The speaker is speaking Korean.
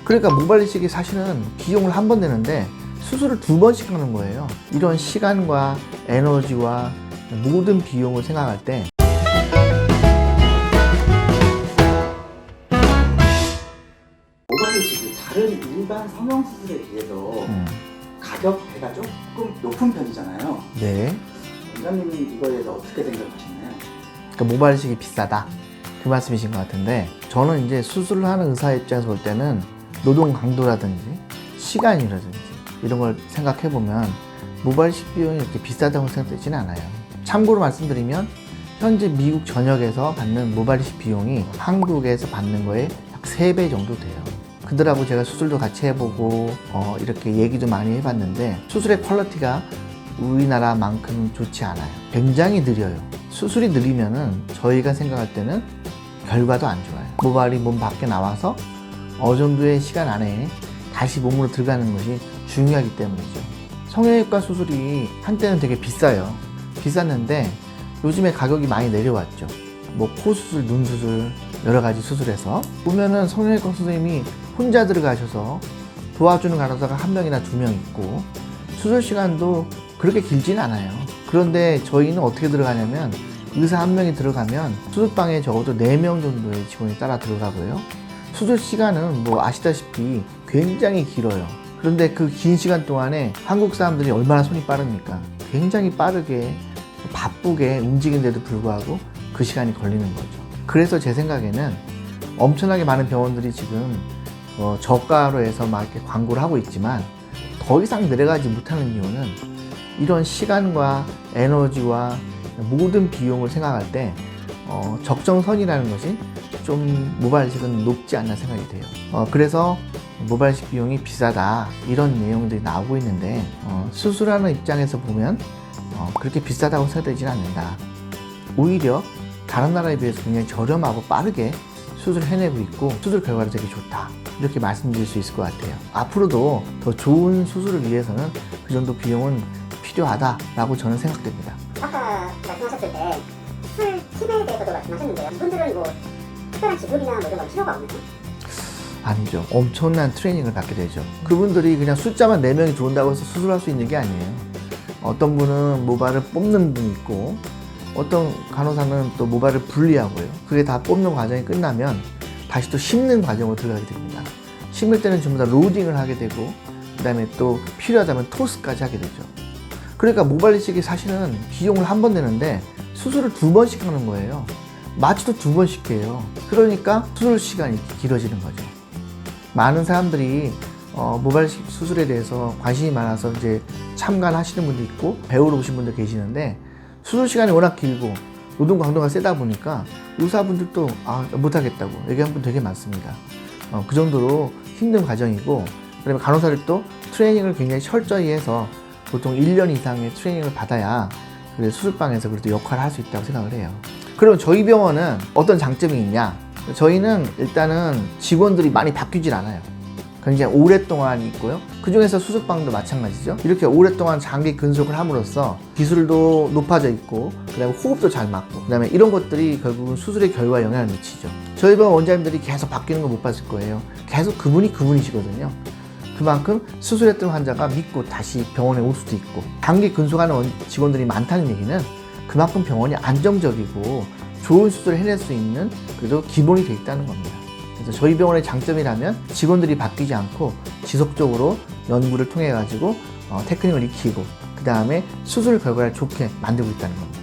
그러니까 모발 이식이 사실은 비용을 한 번 내는데 수술을 2번씩 하는 거예요. 이런 시간과 에너지와 모든 비용을 생각할 때 모발 이식이 다른 일반 성형 수술에 비해서 가격대가 조금 높은 편이잖아요. 네. 원장님은 이거에 대해서 어떻게 생각하시나요? 그러니까 모발 이식이 비싸다 그 말씀이신 것 같은데, 저는 이제 수술을 하는 의사 입장에서 볼 때는 노동 강도라든지 시간이라든지 이런 걸 생각해 보면 모발 이식 비용이 이렇게 비싸다고 생각되지는 않아요. 참고로 말씀드리면 현재 미국 전역에서 받는 모발 이식 비용이 한국에서 받는 거에 약 3배 정도 돼요. 그들하고 제가 수술도 같이 해보고 이렇게 얘기도 많이 해봤는데 수술의 퀄리티가 우리나라만큼 좋지 않아요. 굉장히 느려요. 수술이 느리면은 저희가 생각할 때는 결과도 안 좋아요. 모발이 몸 밖에 나와서 어느 정도의 시간 안에 다시 몸으로 들어가는 것이 중요하기 때문이죠. 성형외과 수술이 한때는 되게 비싸요. 비쌌는데 요즘에 가격이 많이 내려왔죠. 뭐 코 수술, 눈 수술, 여러 가지 수술에서 보면은 성형외과 선생님이 혼자 들어가셔서 도와주는 간호사가 1명이나 2명 있고 수술 시간도 그렇게 길진 않아요. 그런데 저희는 어떻게 들어가냐면 의사 1명이 들어가면 수술방에 적어도 4명 정도의 직원이 따라 들어가고요. 수술 시간은 뭐 아시다시피 굉장히 길어요. 그런데 그 긴 시간 동안에 한국 사람들이 얼마나 손이 빠릅니까? 굉장히 빠르게 바쁘게 움직이는데도 불구하고 그 시간이 걸리는 거죠. 그래서 제 생각에는 엄청나게 많은 병원들이 지금 저가로 해서 막 이렇게 광고를 하고 있지만 더 이상 내려가지 못하는 이유는 이런 시간과 에너지와 모든 비용을 생각할 때 적정선이라는 것이 좀 모발 이식은 높지 않나 생각이 돼요. 그래서 모발 이식 비용이 비싸다 이런 내용들이 나오고 있는데 수술하는 입장에서 보면 그렇게 비싸다고 생각되지는 않는다. 오히려 다른 나라에 비해서 굉장히 저렴하고 빠르게 수술을 해내고 있고 수술 결과도 되게 좋다 이렇게 말씀드릴 수 있을 것 같아요. 앞으로도 더 좋은 수술을 위해서는 그 정도 비용은 필요하다라고 저는 생각됩니다. 아까 말씀하셨을 때 수술 팁에 대해서도 말씀하셨는데요. 이분들은 뭐 특별한 기술이나 뭐 이런 건 필요가 없나요? 아니죠. 엄청난 트레이닝을 받게 되죠. 그분들이 그냥 숫자만 4명이 들어온다고 해서 수술할 수 있는 게 아니에요. 어떤 분은 모발을 뽑는 분이 있고 어떤 간호사는 또 모발을 분리하고요. 그게 다 뽑는 과정이 끝나면 다시 또 심는 과정으로 들어가게 됩니다. 심을 때는 전부 다 로딩을 하게 되고 그 다음에 또 필요하다면 토스까지 하게 되죠. 그러니까 모발 이식이 사실은 비용을 한 번 내는데 수술을 2번씩 하는 거예요. 마취도 2번씩 해요. 그러니까 수술 시간이 길어지는 거죠. 많은 사람들이 모발 이식 수술에 대해서 관심이 많아서 이제 참관하시는 분도 있고 배우러 오신 분도 계시는데 수술 시간이 워낙 길고 노동 강도가 세다 보니까 의사분들도 못하겠다고 얘기하는 분 되게 많습니다. 그 정도로 힘든 과정이고 그다음에 간호사들도 트레이닝을 굉장히 철저히 해서 보통 1년 이상의 트레이닝을 받아야 수술방에서 그래도 역할을 할 수 있다고 생각을 해요. 그럼 저희 병원은 어떤 장점이 있냐? 저희는 일단은 직원들이 많이 바뀌질 않아요. 굉장히 오랫동안 있고요. 그 중에서 수술방도 마찬가지죠. 이렇게 오랫동안 장기 근속을 함으로써 기술도 높아져 있고 그 다음에 호흡도 잘 맞고 그 다음에 이런 것들이 결국은 수술의 결과에 영향을 미치죠. 저희 병원 원장님들이 계속 바뀌는 거 못 봤을 거예요. 계속 그분이시거든요. 그만큼 수술했던 환자가 믿고 다시 병원에 올 수도 있고 장기 근속하는 직원들이 많다는 얘기는 그만큼 병원이 안정적이고 좋은 수술을 해낼 수 있는 그래도 기본이 돼 있다는 겁니다. 그래서 저희 병원의 장점이라면 직원들이 바뀌지 않고 지속적으로 연구를 통해 가지고 테크닉을 익히고 그 다음에 수술 결과를 좋게 만들고 있다는 겁니다.